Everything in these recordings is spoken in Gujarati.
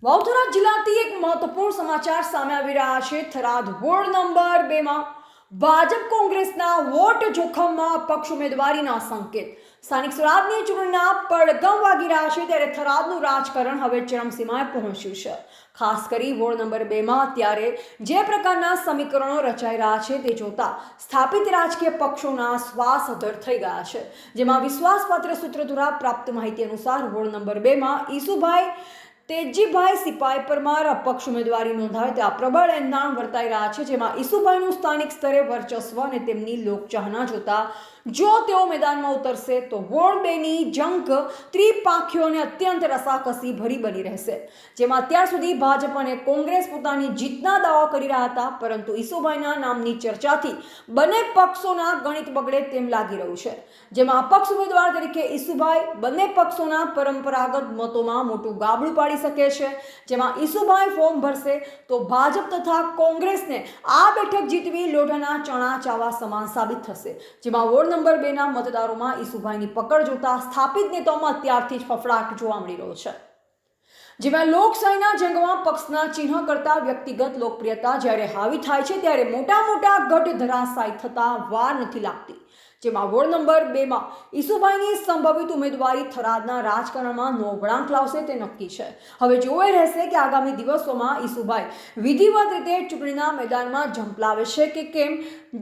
વાવથરા જિલ્લાથી એક મહત્વપૂર્ણ સમાચાર સામે આવી રહ્યા છે। થરાદ વોર્ડ નંબર 2 માં ભાજપ કોંગ્રેસના વોટ જોખમમાં અપક્ષ ઉમેદવારીના સંકેત। સ્થાનિક સ્વરાજની ચૂંટણીના પડઘમ વાગી રહ્યા છે ત્યારે થરાદનું રાજકારણ હવે ચરમસીમાએ પહોંચ્યું છે। ખાસ કરી વોર્ડ નંબર 2 માં અત્યારે જે પ્રકારના સમીકરણો રચાઈ રહ્યા છે તે જોતા સ્થાપિત રાજકીય પક્ષોના શ્વાસ અધર થઈ ગયા છે। જેમાં વિશ્વાસપાત્ર સૂત્રો દ્વારા પ્રાપ્ત માહિતી અનુસાર વોર્ડ નંબર 2 માં ઈસુભાઈ તેજીભાઈ સિપાઈ પરમાર અપક્ષ ઉમેદવારી નોંધાવે ત્યાં પ્રબળ એંધાણ વર્તાઈ રહ્યા છે। જેમાં ઈસુભાઈનું સ્થાનિક સ્તરે વર્ચસ્વ અને તેમની લોકચાહના જોતા જો તેઓ મેદાનમાં ઉતરશે તો વોર્ડ 2 ની જંગ ત્રિપાંખીઓ અને અત્યંત રસાકસી ભરી બની રહેશે। જેમાં અત્યાર સુધી ભાજપ અને કોંગ્રેસ પોતાની જીતના દાવા કરી રહ્યા હતા, પરંતુ ઈસુભાઈના નામની ચર્ચાથી બંને પક્ષોના ગણિત બગડે તેમ લાગી રહ્યું છે। જેમાં અપક્ષ ઉમેદવાર તરીકે ઈસુભાઈ બંને પક્ષોના પરંપરાગત મતોમાં મોટું ગાબડું પાડી શકે છે। જેમાં ઈસુભાઈ ફોર્મ ભરશે તો ભાજપ તથા કોંગ્રેસને આ બેઠક જીતવી લોઢાના ચણા ચાવા સમાન સાબિત થશે। જેમાં વોર્ડ નંબર 2 ના મતદારોમાં ઈસુભાઈની પકડ જોતા સ્થાપિત નેતાઓમાં અત્યારથી જ ફફડાટ જોવા મળી રહ્યો છે। જેમાં લોકશાહીના જંગમાં પક્ષના ચિહ્ન કરતા વ્યક્તિગત લોકપ્રિયતા જ્યારે હાવી થાય છે ત્યારે મોટા ગઢ ધરાશાયી થતા વાર નથી લાગતી। જેમાં વોર્ડ નંબર 2 માં ઈસુભાઈની સંભવિત ઉમેદવારી થરાદના રાજકારણમાં નો વળાંક લાવશે તે નક્કી છે। હવે જોવું રહેશે કે આગામી દિવસોમાં ઈસુભાઈ વિધિવત રીતે ચૂંટણીના મેદાનમાં ઝંપલાવે છે કે કેમ।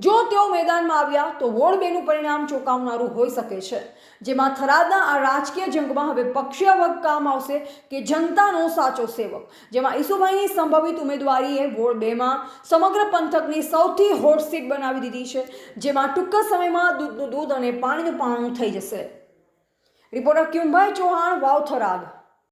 જો તેઓ મેદાનમાં આવ્યા તો વોર્ડ 2 નું પરિણામ ચોંકાવનારું હોઈ શકે છે। જેમાં થરાદના આ રાજકીય જંગમાં હવે પક્ષીય વર્ગ કામ આવશે કે જનતાનો સાચો સેવક। જેમાં ઈસુભાઈની સંભવિત ઉમેદવારીએ વોર્ડ 2 માં સમગ્ર પંથકની સૌથી હોટ સીટ બનાવી દીધી છે। જેમાં ટૂંક સમયમાં દૂધનું દૂધ અને પાણીનું પાણું થઈ જશે। રિપોર્ટર ક્યુમભાઈ ચૌહાણ, વાવ, થરાદ।